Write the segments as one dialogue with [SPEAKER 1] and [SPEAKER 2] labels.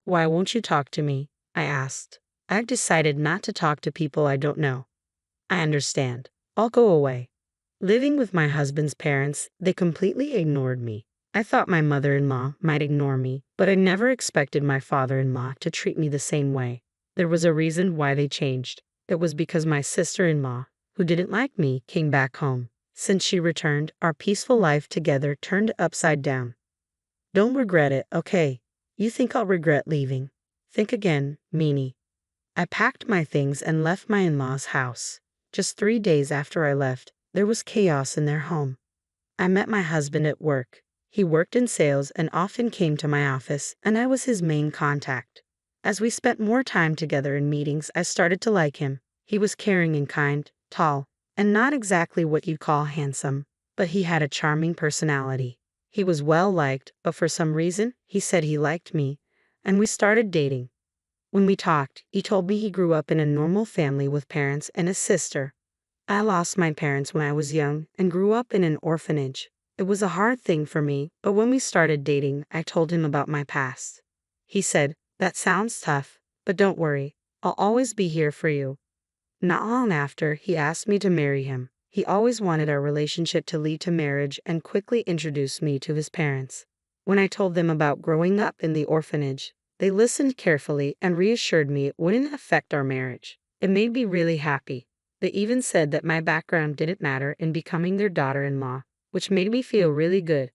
[SPEAKER 1] Why won't you talk to me? I asked. I've decided not to talk to people I don't know. I understand. I'll go away. Living with my husband's parents, they completely ignored me. I thought my mother-in-law might ignore me, but I never expected my father-in-law to treat me the same way. There was a reason why they changed. It was because my sister-in-law, who didn't like me, came back home. Since she returned, our peaceful life together turned upside down. Don't regret it, okay? You think I'll regret leaving? Think again, meanie. I packed my things and left my in-laws' house. Just 3 days after I left, there was chaos in their home. I met my husband at work. He worked in sales and often came to my office, and I was his main contact. As we spent more time together in meetings, I started to like him. He was caring and kind, tall, and not exactly what you'd call handsome, but he had a charming personality. He was well liked, but for some reason, he said he liked me, and we started dating. When we talked, he told me he grew up in a normal family with parents and a sister. I lost my parents when I was young and grew up in an orphanage. It was a hard thing for me, but when we started dating, I told him about my past. He said, "That sounds tough, but don't worry, I'll always be here for you." Not long after, he asked me to marry him. He always wanted our relationship to lead to marriage and quickly introduced me to his parents. When I told them about growing up in the orphanage, they listened carefully and reassured me it wouldn't affect our marriage. It made me really happy. They even said that my background didn't matter in becoming their daughter-in-law, which made me feel really good.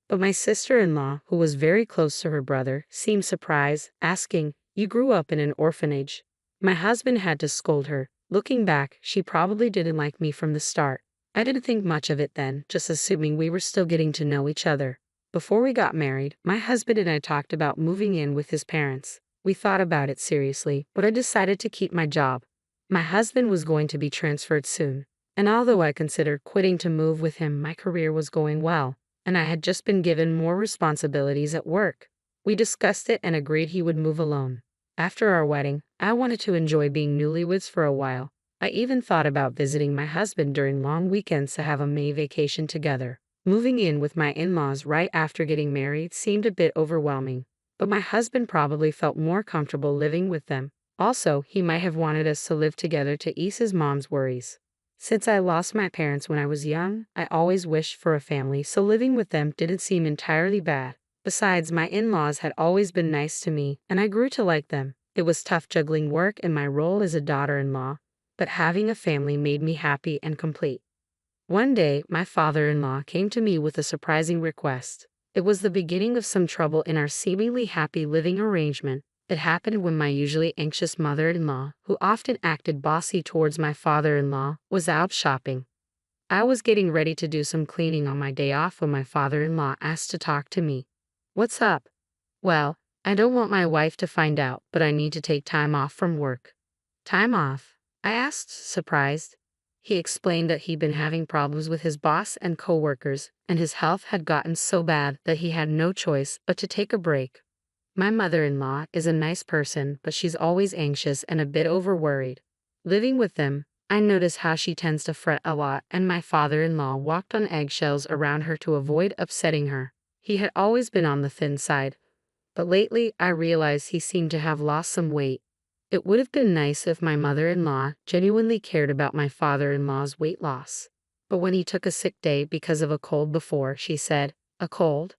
[SPEAKER 1] But my sister-in-law, who was very close to her brother, seemed surprised, asking, "You grew up in an orphanage?" My husband had to scold her. Looking back, she probably didn't like me from the start. I didn't think much of it then, just assuming we were still getting to know each other. Before we got married, my husband and I talked about moving in with his parents. We thought about it seriously, but I decided to keep my job. My husband was going to be transferred soon, and although I considered quitting to move with him, my career was going well, and I had just been given more responsibilities at work. We discussed it and agreed he would move alone. After our wedding, I wanted to enjoy being newlyweds for a while. I even thought about visiting my husband during long weekends to have a May vacation together. Moving in with my in-laws right after getting married seemed a bit overwhelming, but my husband probably felt more comfortable living with them. Also, he might have wanted us to live together to ease his mom's worries. Since I lost my parents when I was young, I always wished for a family, so living with them didn't seem entirely bad. Besides, my in-laws had always been nice to me, and I grew to like them. It was tough juggling work and my role as a daughter-in-law, but having a family made me happy and complete. One day, my father-in-law came to me with a surprising request. It was the beginning of some trouble in our seemingly happy living arrangement. It happened when my usually anxious mother-in-law, who often acted bossy towards my father-in-law, was out shopping. I was getting ready to do some cleaning on my day off when my father-in-law asked to talk to me. "What's up?" "Well, I don't want my wife to find out, but I need to take time off from work." "Time off?" I asked, surprised. He explained that he'd been having problems with his boss and coworkers, and his health had gotten so bad that he had no choice but to take a break. My mother-in-law is a nice person, but she's always anxious and a bit overworried. Living with them, I notice how she tends to fret a lot, and my father-in-law walked on eggshells around her to avoid upsetting her. He had always been on the thin side, but lately I realized he seemed to have lost some weight. It would have been nice if my mother-in-law genuinely cared about my father-in-law's weight loss. But when he took a sick day because of a cold before, she said, "A cold?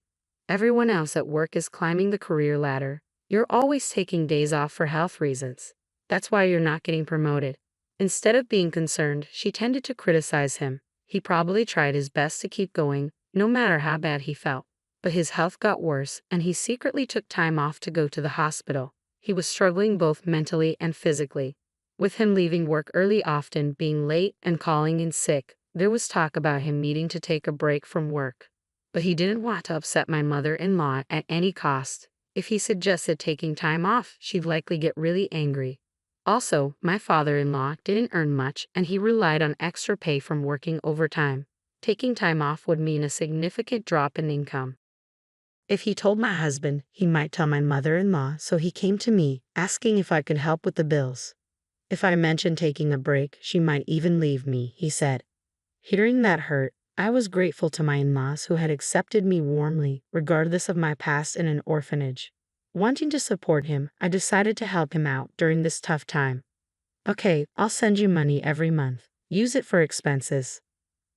[SPEAKER 1] Everyone else at work is climbing the career ladder. You're always taking days off for health reasons. That's why you're not getting promoted." Instead of being concerned, she tended to criticize him. He probably tried his best to keep going, no matter how bad he felt. But his health got worse, and he secretly took time off to go to the hospital. He was struggling both mentally and physically. With him leaving work early, often being late, and calling in sick, there was talk about him needing to take a break from work. But he didn't want to upset my mother-in-law at any cost. If he suggested taking time off, she'd likely get really angry. Also, my father-in-law didn't earn much, and he relied on extra pay from working overtime. Taking time off would mean a significant drop in income. If he told my husband, he might tell my mother-in-law, so he came to me, asking if I could help with the bills. If I mentioned taking a break, she might even leave me, he said. Hearing that hurt, I was grateful to my in-laws who had accepted me warmly, regardless of my past in an orphanage. Wanting to support him, I decided to help him out during this tough time. Okay, I'll send you money every month. Use it for expenses.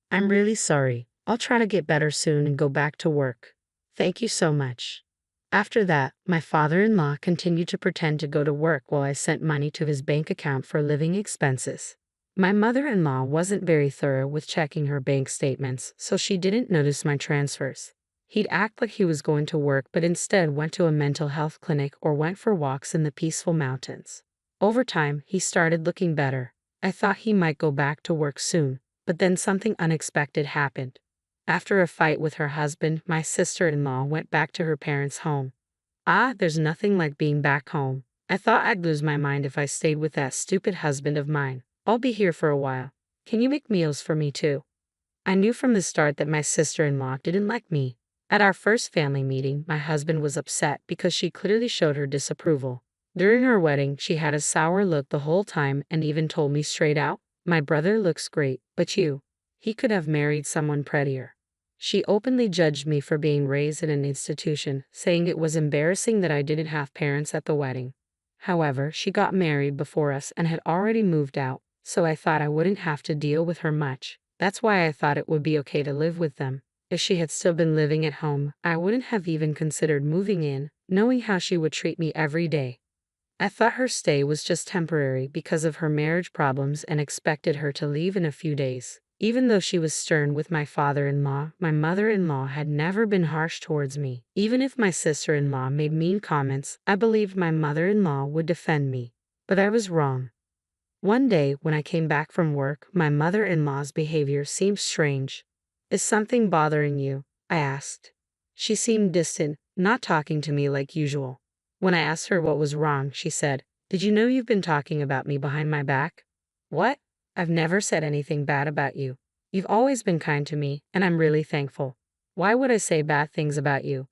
[SPEAKER 1] I'm really sorry. I'll try to get better soon and go back to work. Thank you so much. After that, my father-in-law continued to pretend to go to work while I sent money to his bank account for living expenses. My mother-in-law wasn't very thorough with checking her bank statements, so she didn't notice my transfers. He'd act like he was going to work but instead went to a mental health clinic or went for walks in the peaceful mountains. Over time, he started looking better. I thought he might go back to work soon, but then something unexpected happened. After a fight with her husband, my sister-in-law went back to her parents' home. There's nothing like being back home. I thought I'd lose my mind if I stayed with that stupid husband of mine. I'll be here for a while. Can you make meals for me too? I knew from the start that my sister-in-law didn't like me. At our first family meeting, my husband was upset because she clearly showed her disapproval. During our wedding, she had a sour look the whole time and even told me straight out, "My brother looks great, but you. He could have married someone prettier." She openly judged me for being raised in an institution, saying it was embarrassing that I didn't have parents at the wedding. However, she got married before us and had already moved out, so I thought I wouldn't have to deal with her much. That's why I thought it would be okay to live with them. If she had still been living at home, I wouldn't have even considered moving in, knowing how she would treat me every day. I thought her stay was just temporary because of her marriage problems and expected her to leave in a few days. Even though she was stern with my father-in-law, my mother-in-law had never been harsh towards me. Even if my sister-in-law made mean comments, I believed my mother-in-law would defend me. But I was wrong. One day, when I came back from work, my mother-in-law's behavior seemed strange. "Is something bothering you?" I asked. She seemed distant, not talking to me like usual. When I asked her what was wrong, she said, "Did you know you've been talking about me behind my back?" "What? I've never said anything bad about you. You've always been kind to me, and I'm really thankful. Why would I say bad things about you?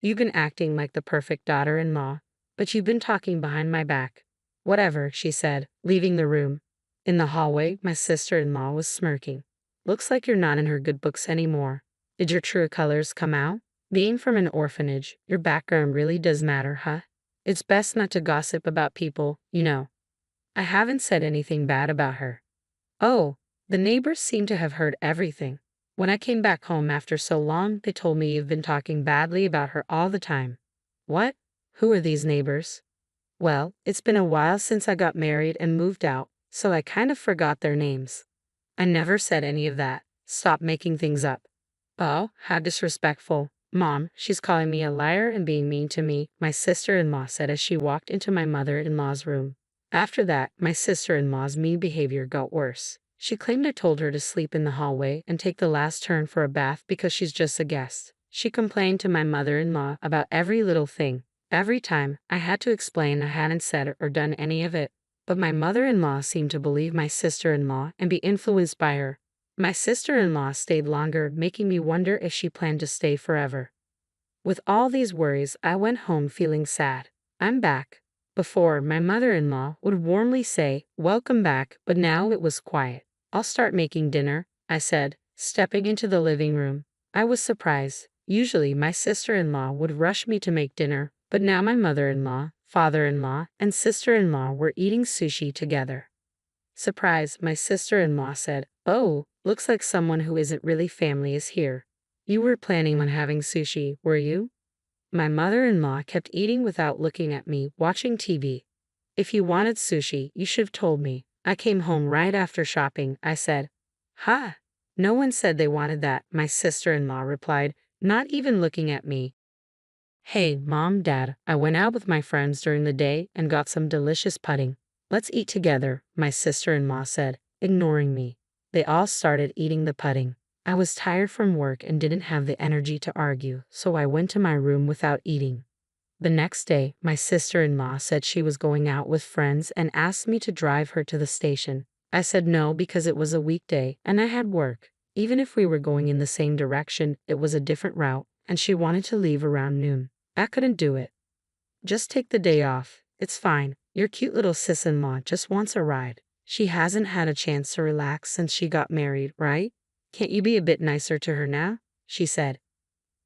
[SPEAKER 1] You've been acting like the perfect daughter-in-law, but you've been talking behind my back." "Whatever," she said, leaving the room. In the hallway, my sister-in-law was smirking. "Looks like you're not in her good books anymore. Did your true colors come out? Being from an orphanage, your background really does matter, huh? It's best not to gossip about people, you know." "I haven't said anything bad about her." "Oh, the neighbors seem to have heard everything. When I came back home after so long, they told me you've been talking badly about her all the time." "What? Who are these neighbors?" "Well, it's been a while since I got married and moved out, so I kind of forgot their names." "I never said any of that. Stop making things up." "Oh, how disrespectful. Mom, she's calling me a liar and being mean to me," my sister-in-law said as she walked into my mother-in-law's room. After that, my sister-in-law's mean behavior got worse. She claimed I told her to sleep in the hallway and take the last turn for a bath because she's just a guest. She complained to my mother-in-law about every little thing. Every time, I had to explain I hadn't said or done any of it. But my mother-in-law seemed to believe my sister-in-law and be influenced by her. My sister-in-law stayed longer, making me wonder if she planned to stay forever. With all these worries, I went home feeling sad. I'm back. Before, my mother-in-law would warmly say, "Welcome back," but now it was quiet. "I'll start making dinner," I said, stepping into the living room. I was surprised. Usually, my sister-in-law would rush me to make dinner, but now my mother-in-law, father-in-law, and sister-in-law were eating sushi together. Surprised, my sister-in-law said, "Oh, looks like someone who isn't really family is here. You were planning on having sushi, were you?" My mother-in-law kept eating without looking at me, watching TV. "If you wanted sushi, you should have told me. I came home right after shopping," I said. "Ha! No one said they wanted that," my sister-in-law replied, not even looking at me. "Hey, Mom, Dad, I went out with my friends during the day and got some delicious pudding. Let's eat together," my sister-in-law said, ignoring me. They all started eating the pudding. I was tired from work and didn't have the energy to argue, so I went to my room without eating. The next day, my sister-in-law said she was going out with friends and asked me to drive her to the station. I said no because it was a weekday and I had work. Even if we were going in the same direction, it was a different route, and she wanted to leave around noon. I couldn't do it. "Just take the day off. It's fine. Your cute little sis-in-law just wants a ride. She hasn't had a chance to relax since she got married, right? Can't you be a bit nicer to her now?" she said.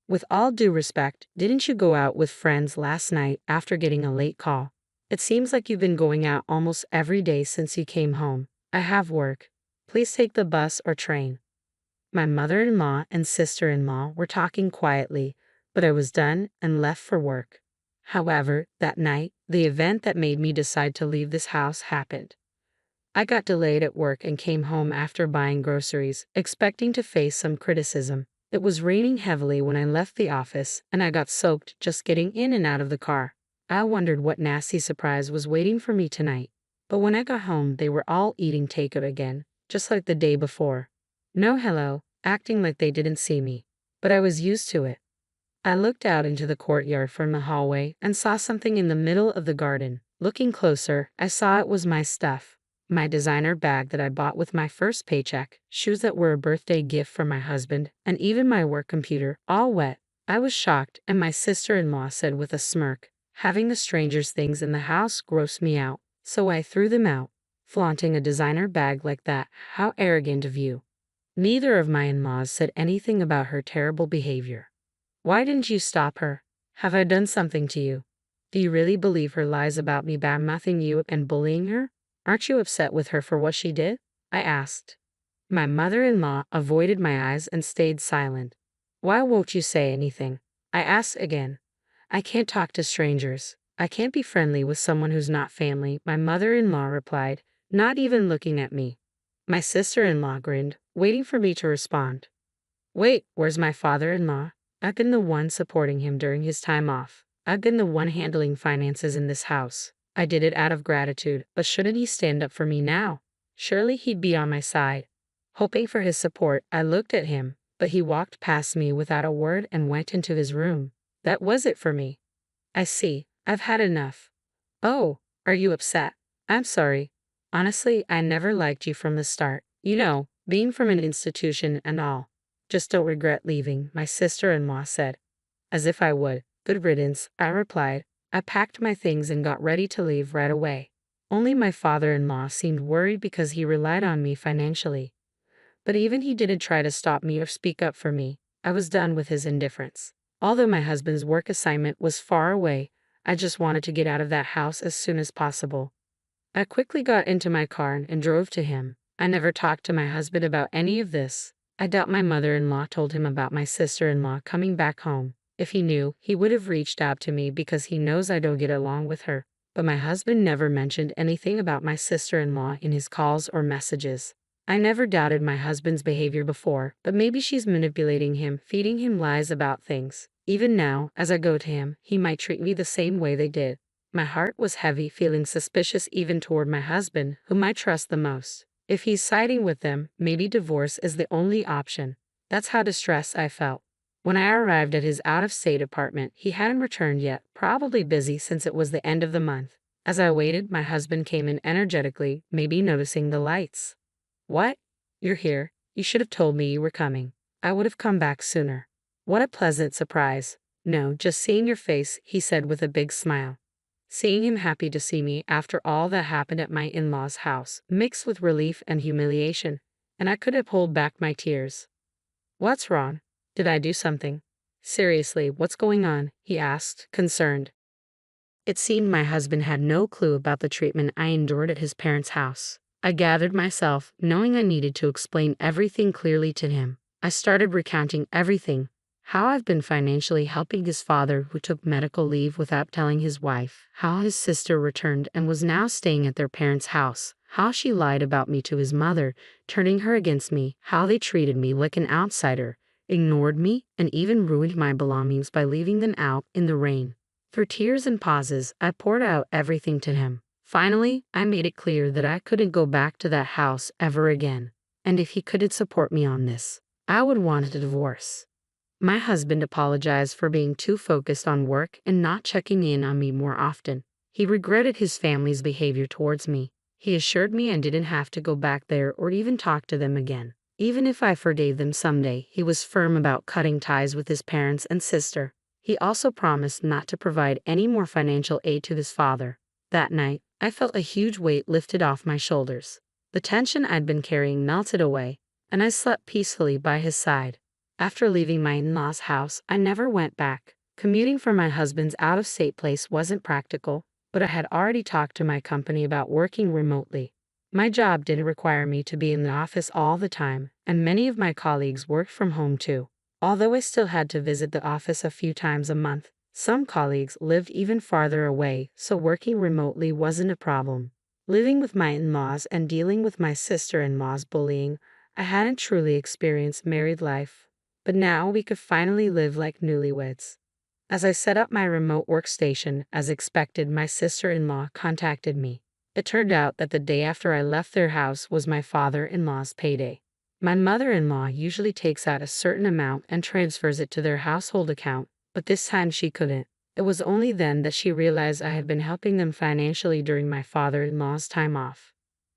[SPEAKER 1] With all due respect, didn't you go out with friends last night after getting a late call? It seems like you've been going out almost every day since you came home. I have work. Please take the bus or train. My mother-in-law and sister-in-law were talking quietly, but I was done and left for work. However, that night, the event that made me decide to leave this house happened. I got delayed at work and came home after buying groceries, expecting to face some criticism. It was raining heavily when I left the office, and I got soaked just getting in and out of the car. I wondered what nasty surprise was waiting for me tonight. But when I got home, they were all eating takeout again, just like the day before. No hello, acting like they didn't see me. But I was used to it. I looked out into the courtyard from the hallway and saw something in the middle of the garden. Looking closer, I saw it was my stuff. My designer bag that I bought with my first paycheck, shoes that were a birthday gift from my husband, and even my work computer, all wet. I was shocked, and my sister-in-law said with a smirk, "Having the strangers' things in the house grossed me out, so I threw them out." Flaunting a designer bag like that, how arrogant of you. Neither of my in-laws said anything about her terrible behavior. Why didn't you stop her? Have I done something to you? Do you really believe her lies about me badmouthing you and bullying her? Aren't you upset with her for what she did? I asked. My mother-in-law avoided my eyes and stayed silent. Why won't you say anything? I asked again. I can't talk to strangers. I can't be friendly with someone who's not family, my mother-in-law replied, not even looking at me. My sister-in-law grinned, waiting for me to respond. Wait, where's my father-in-law? I've been the one supporting him during his time off. I've been the one handling finances in this house. I did it out of gratitude, but shouldn't he stand up for me now? Surely he'd be on my side. Hoping for his support, I looked at him, but he walked past me without a word and went into his room. That was it for me. I see. I've had enough. Oh, are you upset? I'm sorry. Honestly, I never liked you from the start. You know, being from an institution and all. Just don't regret leaving, my sister-in-law said. As if I would. Good riddance, I replied. I packed my things and got ready to leave right away. Only my father-in-law seemed worried because he relied on me financially. But even he didn't try to stop me or speak up for me. I was done with his indifference. Although my husband's work assignment was far away, I just wanted to get out of that house as soon as possible. I quickly got into my car and drove to him. I never talked to my husband about any of this. I doubt my mother-in-law told him about my sister-in-law coming back home. If he knew, he would have reached out to me because he knows I don't get along with her. But my husband never mentioned anything about my sister-in-law in his calls or messages. I never doubted my husband's behavior before, but maybe she's manipulating him, feeding him lies about things. Even now, as I go to him, he might treat me the same way they did. My heart was heavy, feeling suspicious even toward my husband, whom I trust the most. If he's siding with them, maybe divorce is the only option. That's how distressed I felt. When I arrived at his out-of-state apartment, he hadn't returned yet, probably busy since it was the end of the month. As I waited, my husband came in energetically, maybe noticing the lights. What? You're here. You should have told me you were coming. I would have come back sooner. What a pleasant surprise. No, just seeing your face, he said with a big smile. Seeing him happy to see me after all that happened at my in-laws' house, mixed with relief and humiliation, and I couldn't hold back my tears. What's wrong? Did I do something? Seriously, what's going on? He asked, concerned. It seemed my husband had no clue about the treatment I endured at his parents' house. I gathered myself, knowing I needed to explain everything clearly to him. I started recounting everything. How I've been financially helping his father who took medical leave without telling his wife. How his sister returned and was now staying at their parents' house. How she lied about me to his mother, turning her against me. How they treated me like an outsider, ignored me, and even ruined my belongings by leaving them out in the rain. Through tears and pauses, I poured out everything to him. Finally, I made it clear that I couldn't go back to that house ever again. And if he couldn't support me on this, I would want a divorce. My husband apologized for being too focused on work and not checking in on me more often. He regretted his family's behavior towards me. He assured me I didn't have to go back there or even talk to them again. Even if I forgave them someday, he was firm about cutting ties with his parents and sister. He also promised not to provide any more financial aid to his father. That night, I felt a huge weight lifted off my shoulders. The tension I'd been carrying melted away, and I slept peacefully by his side. After leaving my in-laws' house, I never went back. Commuting from my husband's out-of-state place wasn't practical, but I had already talked to my company about working remotely. My job didn't require me to be in the office all the time, and many of my colleagues worked from home too. Although I still had to visit the office a few times a month, some colleagues lived even farther away, so working remotely wasn't a problem. Living with my in-laws and dealing with my sister-in-law's bullying, I hadn't truly experienced married life. But now we could finally live like newlyweds. As I set up my remote workstation, as expected, my sister-in-law contacted me. It turned out that the day after I left their house was my father-in-law's payday. My mother-in-law usually takes out a certain amount and transfers it to their household account, but this time she couldn't. It was only then that she realized I had been helping them financially during my father-in-law's time off.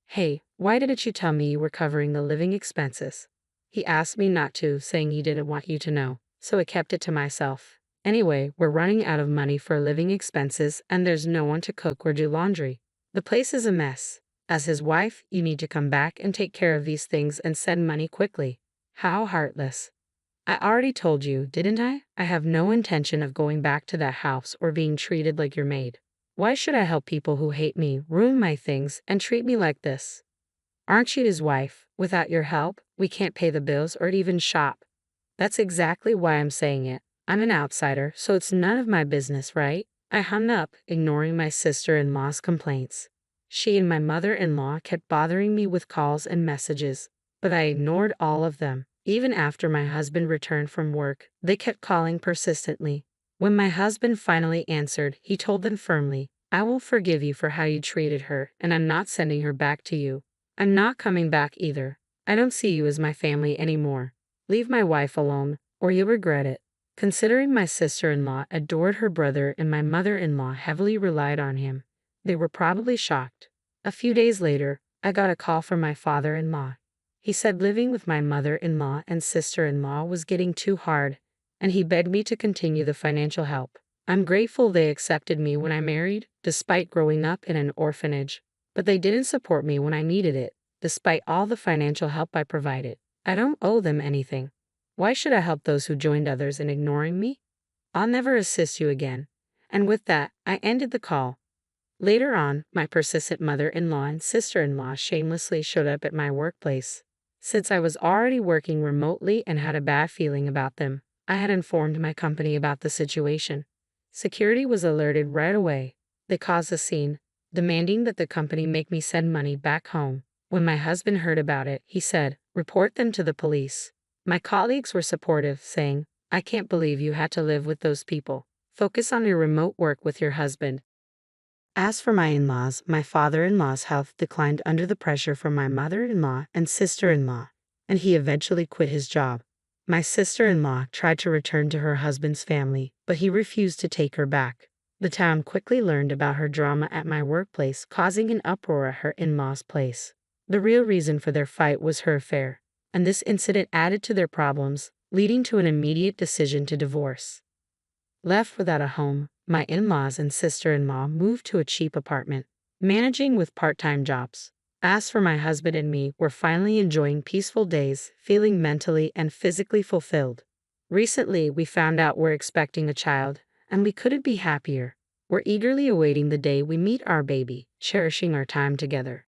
[SPEAKER 1] "Hey, why didn't you tell me you were covering the living expenses?" He asked me not to, saying he didn't want you to know, so I kept it to myself. Anyway, we're running out of money for living expenses, and there's no one to cook or do laundry. The place is a mess. As his wife, you need to come back and take care of these things and send money quickly. How heartless. I already told you, didn't I? I have no intention of going back to that house or being treated like your maid. Why should I help people who hate me, ruin my things, and treat me like this? Aren't you his wife? Without your help, we can't pay the bills or even shop. That's exactly why I'm saying it. I'm an outsider, so it's none of my business, right? I hung up, ignoring my sister-in-law's complaints. She and my mother-in-law kept bothering me with calls and messages, but I ignored all of them. Even after my husband returned from work, they kept calling persistently. When my husband finally answered, he told them firmly, "I won't forgive you for how you treated her, and I'm not sending her back to you. I'm not coming back either. I don't see you as my family anymore. Leave my wife alone, or you'll regret it." Considering my sister-in-law adored her brother and my mother-in-law heavily relied on him, they were probably shocked. A few days later, I got a call from my father-in-law. He said living with my mother-in-law and sister-in-law was getting too hard, and he begged me to continue the financial help. I'm grateful they accepted me when I married, despite growing up in an orphanage, but they didn't support me when I needed it, despite all the financial help I provided. I don't owe them anything. Why should I help those who joined others in ignoring me? I'll never assist you again. And with that, I ended the call. Later on, my persistent mother-in-law and sister-in-law shamelessly showed up at my workplace. Since I was already working remotely and had a bad feeling about them, I had informed my company about the situation. Security was alerted right away. They caused a scene, demanding that the company make me send money back home. When my husband heard about it, he said, "Report them to the police." My colleagues were supportive, saying, "I can't believe you had to live with those people. Focus on your remote work with your husband." As for my in-laws, my father-in-law's health declined under the pressure from my mother-in-law and sister-in-law, and he eventually quit his job. My sister-in-law tried to return to her husband's family, but he refused to take her back. The town quickly learned about her drama at my workplace, causing an uproar at her in-laws' place. The real reason for their fight was her affair, and this incident added to their problems, leading to an immediate decision to divorce. Left without a home, my in-laws and sister-in-law moved to a cheap apartment, managing with part-time jobs. As for my husband and me, we're finally enjoying peaceful days, feeling mentally and physically fulfilled. Recently, we found out we're expecting a child, and we couldn't be happier. We're eagerly awaiting the day we meet our baby, cherishing our time together.